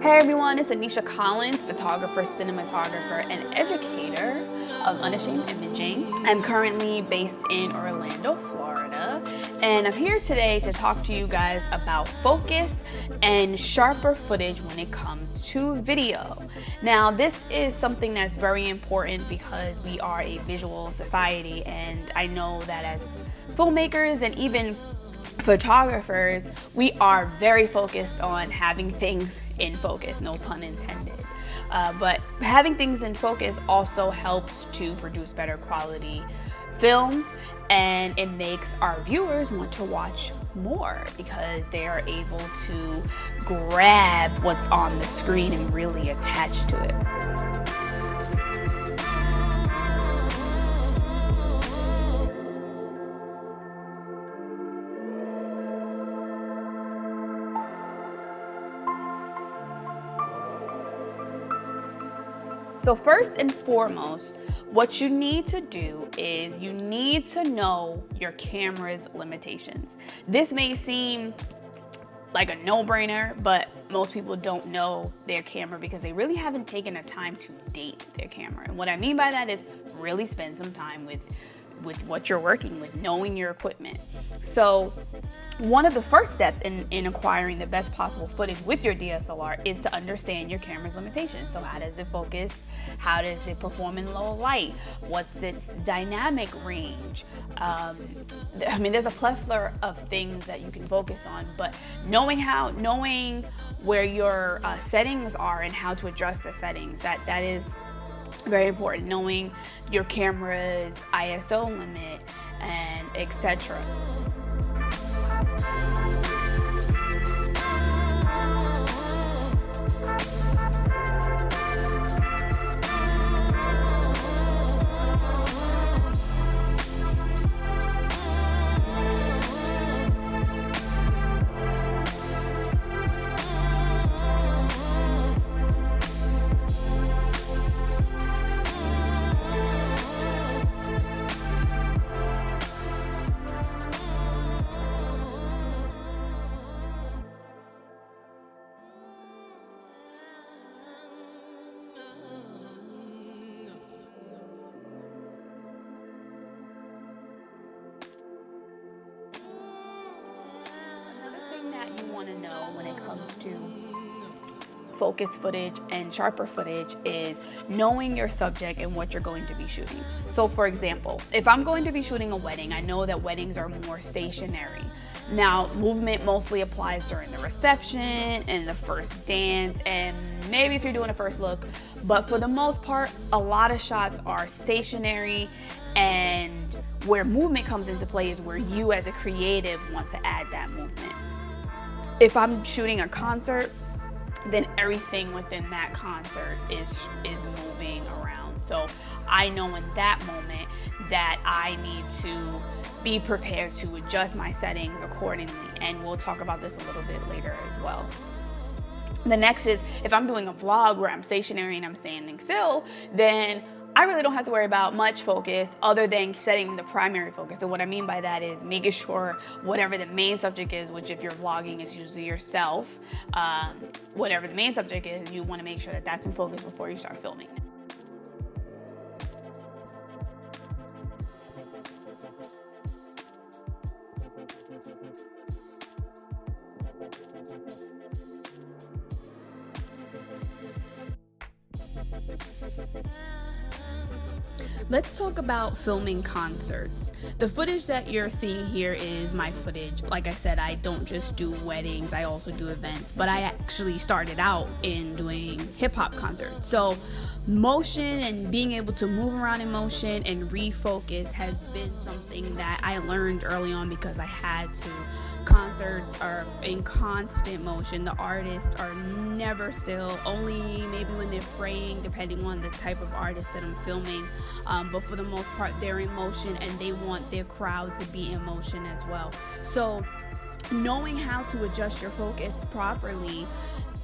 Hey everyone, it's Anisha Collins, photographer, cinematographer, and educator of Unashamed Imaging. I'm currently based in Orlando, Florida, and I'm here today to talk to you guys about focus and sharper footage when it comes to video. Now, this is something that's very important because we are a visual society, and I know that as filmmakers and even photographers, we are very focused on having things in focus, no pun intended. But having things in focus also helps to produce better quality films, and it makes our viewers want to watch more because they are able to grab what's on the screen and really attach to it. So first and foremost, what you need to do is you need to know your camera's limitations. This may seem like a no-brainer, but most people don't know their camera because they really haven't taken the time to date their camera. And what I mean by that is really spend some time with what you're working with, knowing your equipment. So one of the first steps in acquiring the best possible footage with your DSLR is to understand your camera's limitations. So how does it focus? How does it perform in low light? What's its dynamic range? There's a plethora of things that you can focus on, but knowing where your settings are and how to adjust the settings, that is very important. Knowing your camera's ISO limit and etc. That you want to know when it comes to focus footage and sharper footage is knowing your subject and what you're going to be shooting. So for example, if I'm going to be shooting a wedding, I know that weddings are more stationary. Now, movement mostly applies during the reception and the first dance, and maybe if you're doing a first look, but for the most part, a lot of shots are stationary, and where movement comes into play is where you as a creative want to add that movement. If I'm shooting a concert, then everything within that concert is moving around. So I know in that moment that I need to be prepared to adjust my settings accordingly, and we'll talk about this a little bit later as well. The next is, if I'm doing a vlog where I'm stationary and I'm standing still, then I really don't have to worry about much focus other than setting the primary focus. And what I mean by that is making sure whatever the main subject is, which if you're vlogging is usually yourself, whatever the main subject is, you want to make sure that that's in focus before you start filming. Let's talk about filming concerts. The footage that you're seeing here is my footage. Like I said, I don't just do weddings, I also do events, but I actually started out in doing hip-hop concerts. So motion and being able to move around in motion and refocus has been something that I learned early on because I had to. Concerts are in constant motion. The artists are never still, only maybe when they're praying, depending on the type of artist that I'm filming. But for the most part, they're in motion and they want their crowd to be in motion as well. So knowing how to adjust your focus properly,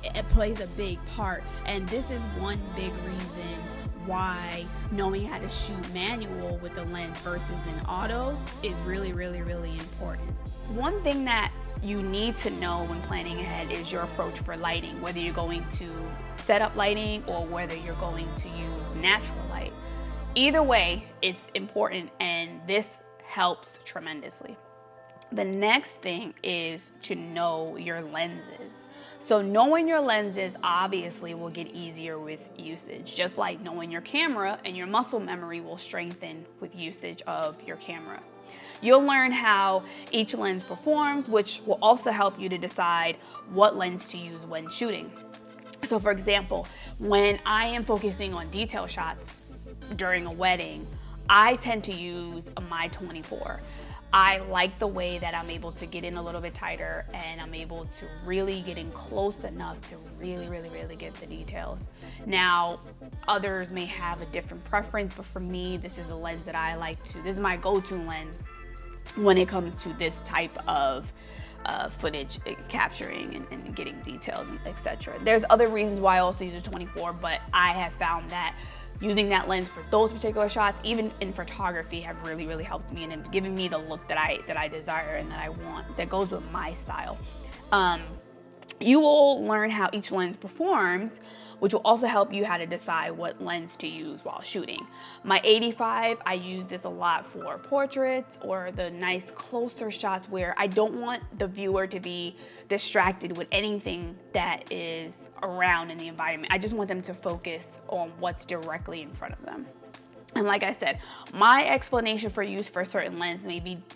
it plays a big part. And this is one big reason why knowing how to shoot manual with the lens versus an auto is really, really, really important. One thing that you need to know when planning ahead is your approach for lighting, whether you're going to set up lighting or whether you're going to use natural light. Either way, it's important, and this helps tremendously. The next thing is to know your lenses. So knowing your lenses obviously will get easier with usage, just like knowing your camera, and your muscle memory will strengthen with usage of your camera. You'll learn how each lens performs, which will also help you to decide what lens to use when shooting. So for example, when I am focusing on detail shots during a wedding, I tend to use a my 24. I like the way that I'm able to get in a little bit tighter, and I'm able to really get in close enough to really, really, really get the details. Now, others may have a different preference, but for me, this is a lens that I like to, this is my go-to lens when it comes to this type of footage capturing and getting details, etc. There's other reasons why I also use a 24, but I have found that using that lens for those particular shots, even in photography, have really, really helped me and given me the look that I desire and that I want, that goes with my style. You will learn how each lens performs, which will also help you how to decide what lens to use while shooting. My 85, I use this a lot for portraits or the nice closer shots where I don't want the viewer to be distracted with anything that is around in the environment. I just want them to focus on what's directly in front of them. And like I said, my explanation for use for a certain lens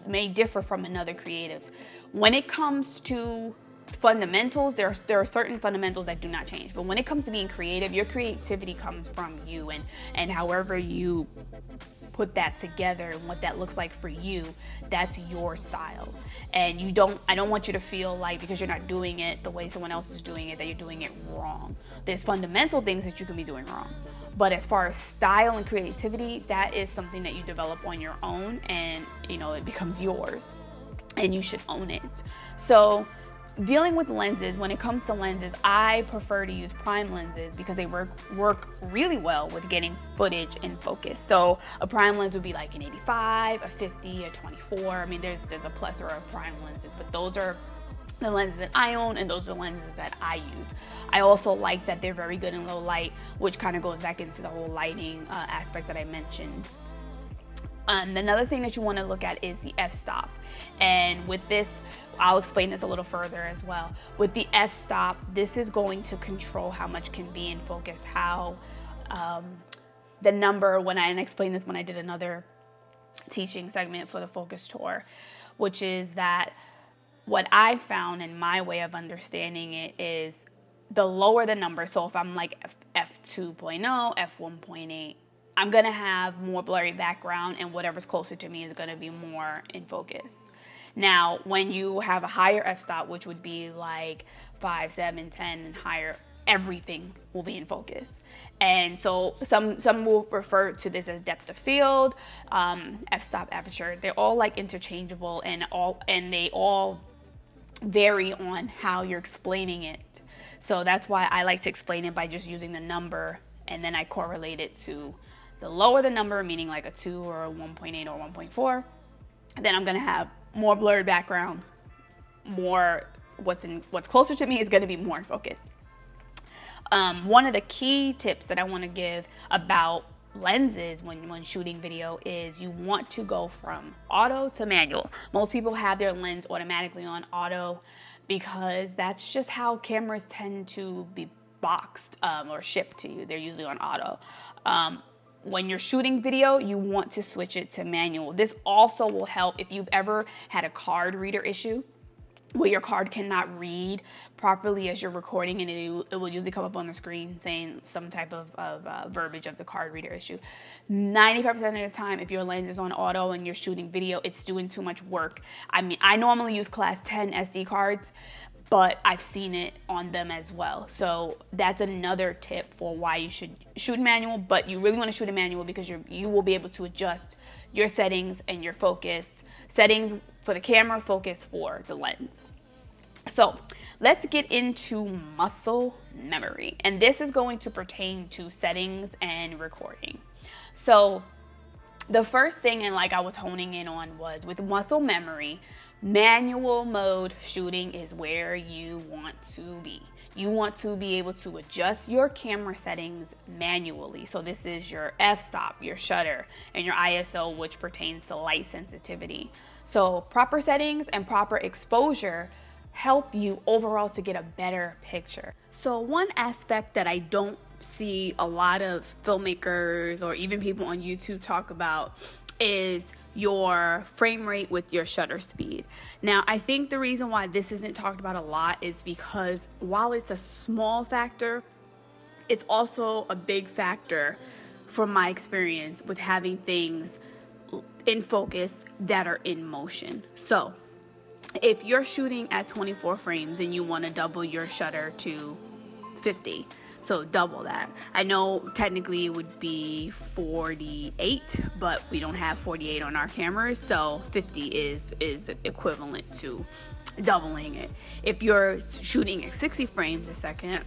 may differ from another creative's. When it comes to fundamentals, there are certain fundamentals that do not change. But when it comes to being creative, your creativity comes from you, and however you put that together and what that looks like for you, that's your style. And I don't want you to feel like because you're not doing it the way someone else is doing it, that you're doing it wrong. There's fundamental things that you can be doing wrong. But as far as style and creativity, that is something that you develop on your own, and it becomes yours, and you should own it. So dealing with lenses, when it comes to lenses, I prefer to use prime lenses because they work really well with getting footage in focus. So a prime lens would be like an 85, a 50, a 24. I mean, there's a plethora of prime lenses, but those are the lenses that I own, and those are lenses that I use. I also like that they're very good in low light, which kind of goes back into the whole lighting aspect that I mentioned. Another thing that you want to look at is the f-stop. And with this, I'll explain this a little further as well. With the f-stop, this is going to control how much can be in focus, how the number, when I explained this when I did another teaching segment for the focus tour, which is that what I found in my way of understanding it is the lower the number. So if I'm like f2.0, f1.8, I'm gonna have more blurry background, and whatever's closer to me is gonna be more in focus. Now, when you have a higher f-stop, which would be like 5, 7, 10 and higher, everything will be in focus. And so some will refer to this as depth of field, f-stop, aperture. They're all like interchangeable, and they all vary on how you're explaining it. So that's why I like to explain it by just using the number, and then I correlate it to the lower the number, meaning like a 2 or a 1.8 or 1.4, then I'm gonna have more blurred background, more what's closer to me is gonna be more in focus. One of the key tips that I wanna give about lenses when shooting video is you want to go from auto to manual. Most people have their lens automatically on auto because that's just how cameras tend to be boxed or shipped to you. They're usually on auto. When you're shooting video, you want to switch it to manual. This also will help if you've ever had a card reader issue where your card cannot read properly as you're recording, and it will usually come up on the screen saying some type of verbiage of the card reader issue. 95% of the time, if your lens is on auto and you're shooting video, it's doing too much work. I mean, I normally use class 10 SD cards, but I've seen it on them as well. So that's another tip for why you should shoot manual, but you really want to shoot in manual because you will be able to adjust your settings and your focus. Settings for the camera, focus for the lens. So let's get into muscle memory. And this is going to pertain to settings and recording. So the first thing, and like I was honing in on, was with muscle memory, manual mode shooting is where you want to be. You want to be able to adjust your camera settings manually. So this is your f-stop, your shutter, and your ISO, which pertains to light sensitivity. So proper settings and proper exposure help you overall to get a better picture. So one aspect that I don't see a lot of filmmakers or even people on YouTube talk about is your frame rate with your shutter speed. Now, I think the reason why this isn't talked about a lot is because while it's a small factor, it's also a big factor from my experience with having things in focus that are in motion. So if you're shooting at 24 frames and you want to double your shutter to 50, so double that. I know technically it would be 48, but we don't have 48 on our cameras, so 50 is equivalent to doubling it. If you're shooting at 60 frames a second,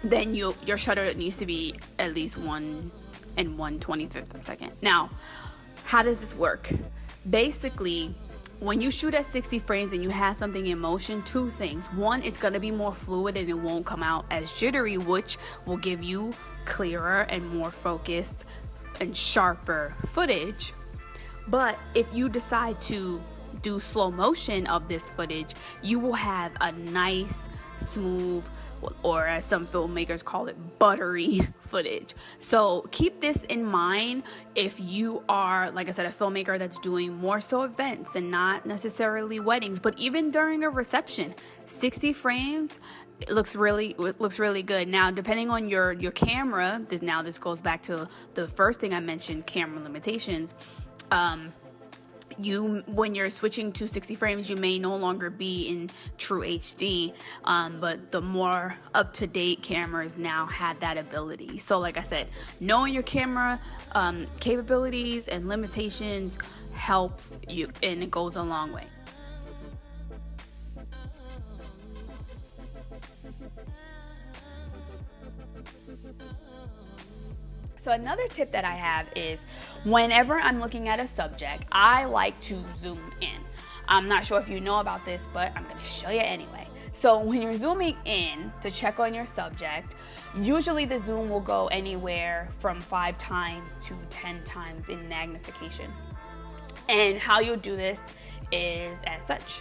then your shutter needs to be at least 1 and 1/25 of a second. Now, how does this work? Basically, when you shoot at 60 frames and you have something in motion, two things. One, it's going to be more fluid and it won't come out as jittery, which will give you clearer and more focused and sharper footage. But if you decide to do slow motion of this footage, you will have a nice, smooth, or as some filmmakers call it, buttery footage. So keep this in mind if you are, like I said, a filmmaker that's doing more so events and not necessarily weddings, but even during a reception, 60 frames, it looks really good. Now, depending on your camera, this goes back to the first thing I mentioned, camera limitations. When you're switching to 60 frames, you may no longer be in true HD, but the more up-to-date cameras now have that ability. So like I said, knowing your camera capabilities and limitations helps you, and it goes a long way. So another tip that I have is whenever I'm looking at a subject, I like to zoom in. I'm not sure if you know about this, but I'm going to show you anyway. So when you're zooming in to check on your subject, usually the zoom will go anywhere from 5 times to 10 times in magnification. And how you'll do this is as such.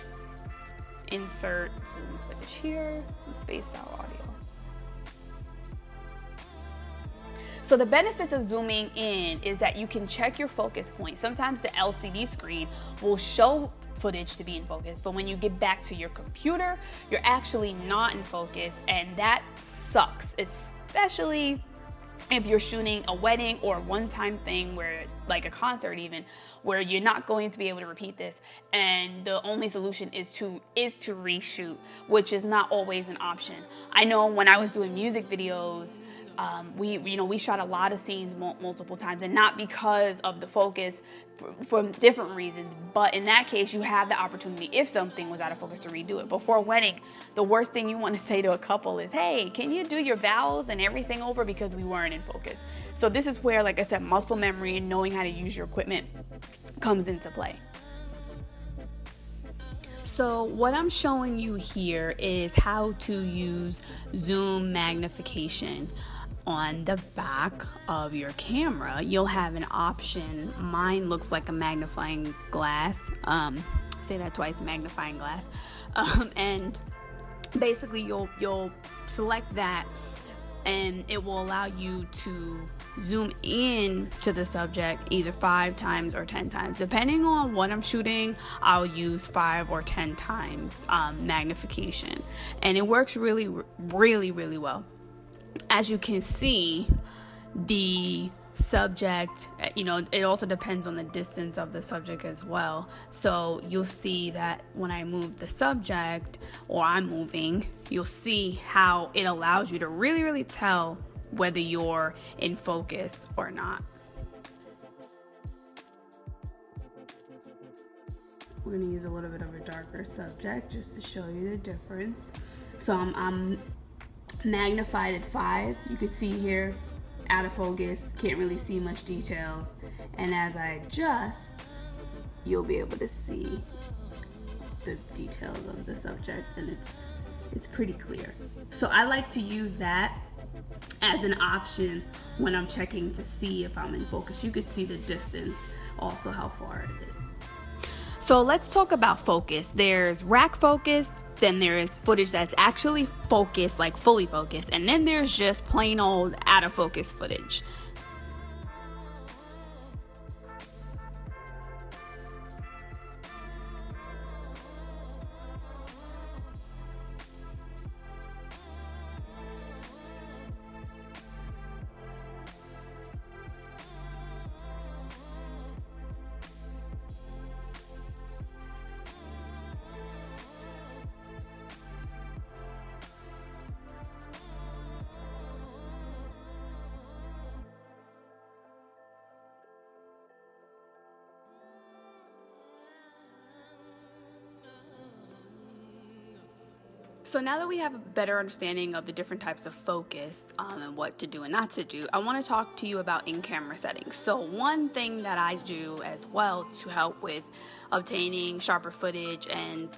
Insert zoom footage here and space out audio. So the benefits of zooming in is that you can check your focus point. Sometimes the LCD screen will show footage to be in focus, but when you get back to your computer, you're actually not in focus, and that sucks, especially if you're shooting a wedding or a one-time thing where, like a concert even, where you're not going to be able to repeat this, and the only solution is to reshoot, which is not always an option. I know when I was doing music videos, we shot a lot of scenes multiple times, and not because of the focus, from different reasons, but in that case you have the opportunity, if something was out of focus, to redo it. But for a wedding, the worst thing you want to say to a couple is, hey, can you do your vows and everything over because we weren't in focus? So this is where, like I said, muscle memory and knowing how to use your equipment comes into play. So what I'm showing you here is how to use zoom magnification. On the back of your camera, you'll have an option. Mine looks like a magnifying glass. Say that twice, magnifying glass. And basically you'll select that, and it will allow you to zoom in to the subject either 5 times or 10 times. Depending on what I'm shooting, I'll use 5 or 10 times magnification. And it works really, really, really well. As you can see, the subject, it also depends on the distance of the subject as well. So you'll see that when I move the subject, or I'm moving, you'll see how it allows you to really, really tell whether you're in focus or not. We're going to use a little bit of a darker subject just to show you the difference. So I'm magnified at 5. You can see here, out of focus, can't really see much details. And as I adjust, you'll be able to see the details of the subject, and it's pretty clear. So I like to use that as an option when I'm checking to see if I'm in focus. You could see the distance, also how far it is. So let's talk about focus. There's rack focus, then there's footage that's actually focused, like fully focused, and then there's just plain old out of focus footage. So now that we have a better understanding of the different types of focus and what to do and not to do, I want to talk to you about in-camera settings. So one thing that I do as well to help with obtaining sharper footage and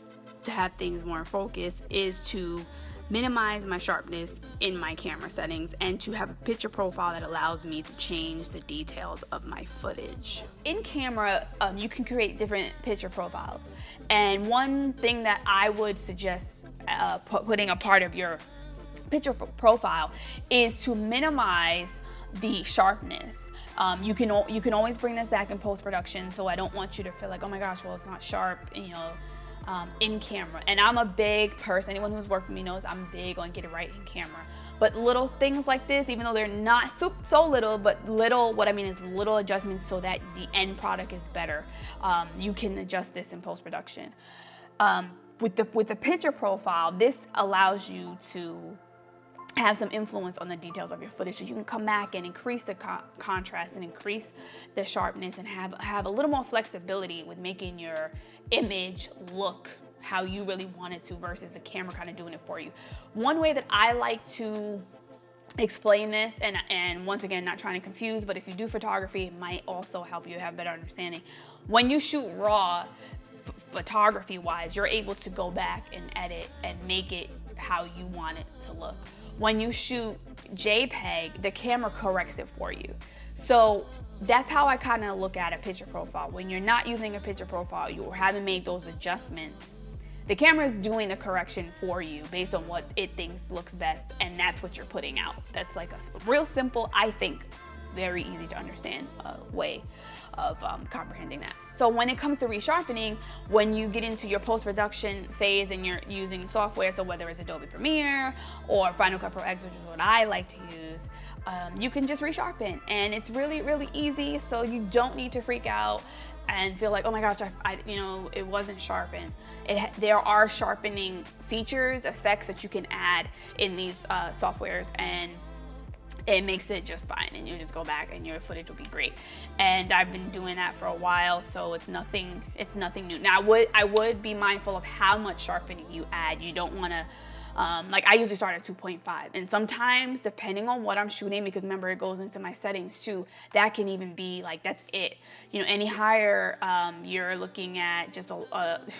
to have things more in focus is to minimize my sharpness in my camera settings and to have a picture profile that allows me to change the details of my footage. In camera, you can create different picture profiles. And one thing that I would suggest putting a part of your picture profile is to minimize the sharpness. You can always bring this back in post-production, so I don't want you to feel like, oh my gosh, well, it's not sharp, in camera. And I'm a big person, anyone who's worked with me knows I'm big on get it right in camera. But little things like this, even though they're not so little, but little, what I mean is little adjustments so that the end product is better. You can adjust this in post-production. With the picture profile, this allows you to have some influence on the details of your footage, so you can come back and increase the contrast and increase the sharpness and have a little more flexibility with making your image look how you really want it to versus the camera kind of doing it for you. One way that I like to explain this, and once again, not trying to confuse, but if you do photography, it might also help you have better understanding. When you shoot raw, photography wise, you're able to go back and edit and make it how you want it to look. When you shoot JPEG, the camera corrects it for you. So that's how I kind of look at a picture profile. When you're not using a picture profile, you haven't made those adjustments, the camera is doing the correction for you based on what it thinks looks best, and that's what you're putting out. That's like a real simple, I think, very easy to understand way of comprehending that. So when it comes to resharpening, when you get into your post-production phase and you're using software, so whether it's Adobe Premiere or Final Cut Pro X, which is what I like to use, you can just resharpen, and it's really, really easy. So you don't need to freak out and feel like, oh my gosh, it wasn't sharpened. There are sharpening features, effects that you can add in these softwares, and it makes it just fine, and you just go back and your footage will be great. And I've been doing that for a while, so it's nothing new. Now I would be mindful of how much sharpening you add. You don't want to like I usually start at 2.5, and sometimes depending on what I'm shooting, because remember it goes into my settings too, that can even be like, that's it. Any higher, you're looking at just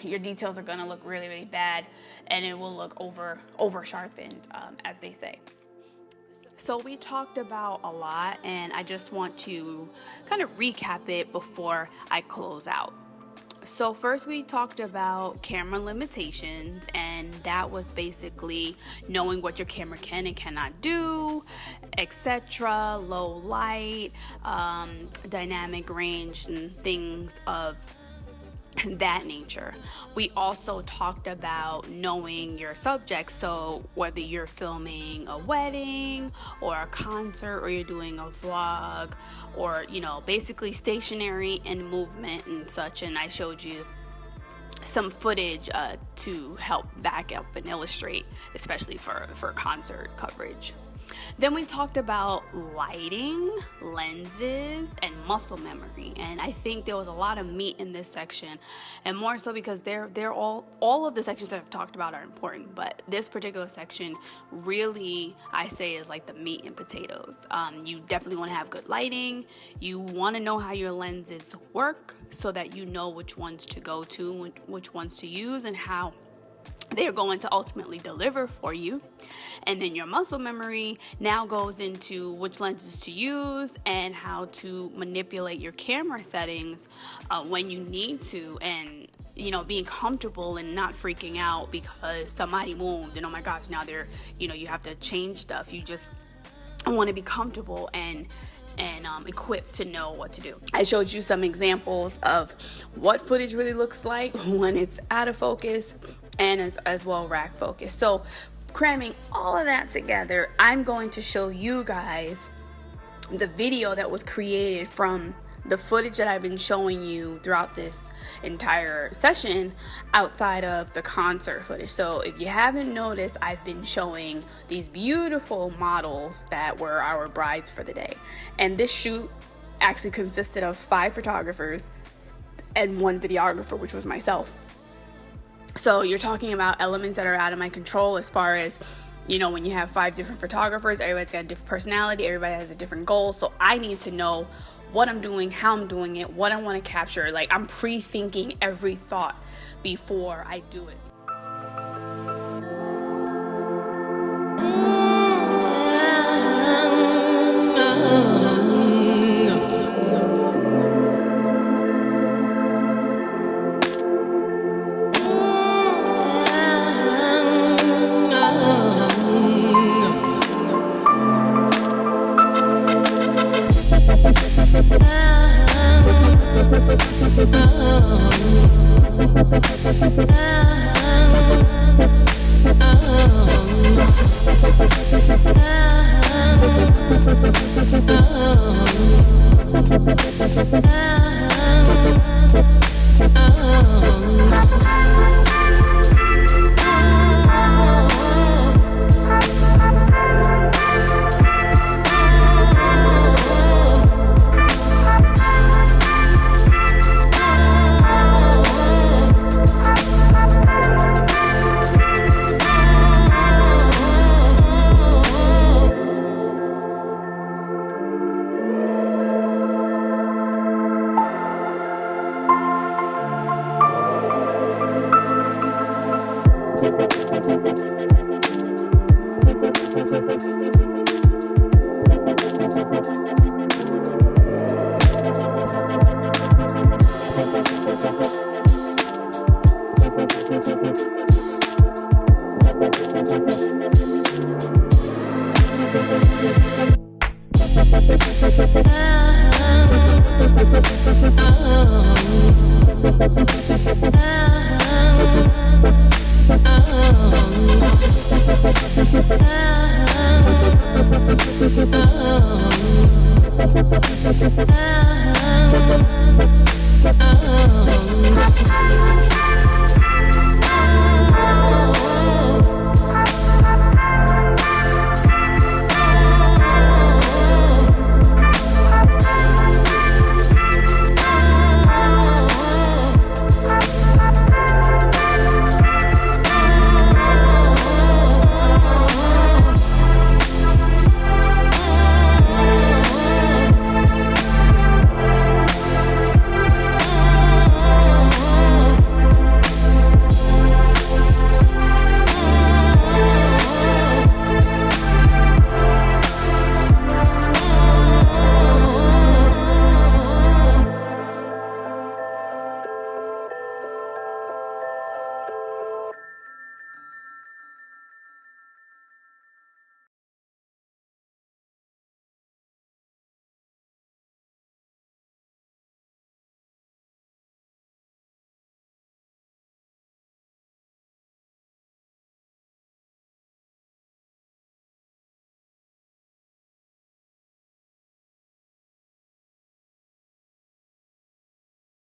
your details are gonna look really, really bad, and it will look over sharpened, as they say. So we talked about a lot, and I just want to kind of recap it before I close out. So first we talked about camera limitations, and that was basically knowing what your camera can and cannot do, etc., low light, dynamic range, and things of that nature. We also talked about knowing your subject, so whether you're filming a wedding or a concert, or you're doing a vlog, or basically stationary and movement and such, and I showed you some footage to help back up and illustrate, especially for concert coverage. Then we talked about lighting, lenses, and muscle memory. And I think there was a lot of meat in this section, and more so because they're all of the sections that I've talked about are important, but this particular section really, I say, is like the meat and potatoes. You definitely want to have good lighting. You want to know how your lenses work so that you know which ones to go to, which ones to use, and how they're going to ultimately deliver for you. And then your muscle memory now goes into which lenses to use and how to manipulate your camera settings when you need to, and being comfortable and not freaking out because somebody moved and oh my gosh, now they're you have to change stuff. You just want to be comfortable and equipped to know what to do. I showed you some examples of what footage really looks like when it's out of focus and as well rack focus. So cramming all of that together, I'm going to show you guys the video that was created from the footage that I've been showing you throughout this entire session outside of the concert footage. So if you haven't noticed, I've been showing these beautiful models that were our brides for the day. And this shoot actually consisted of 5 photographers and 1 videographer, which was myself. So you're talking about elements that are out of my control as far as, when you have 5 different photographers, everybody's got a different personality, everybody has a different goal. So I need to know what I'm doing, how I'm doing it, what I want to capture. Like, I'm pre-thinking every thought before I do it.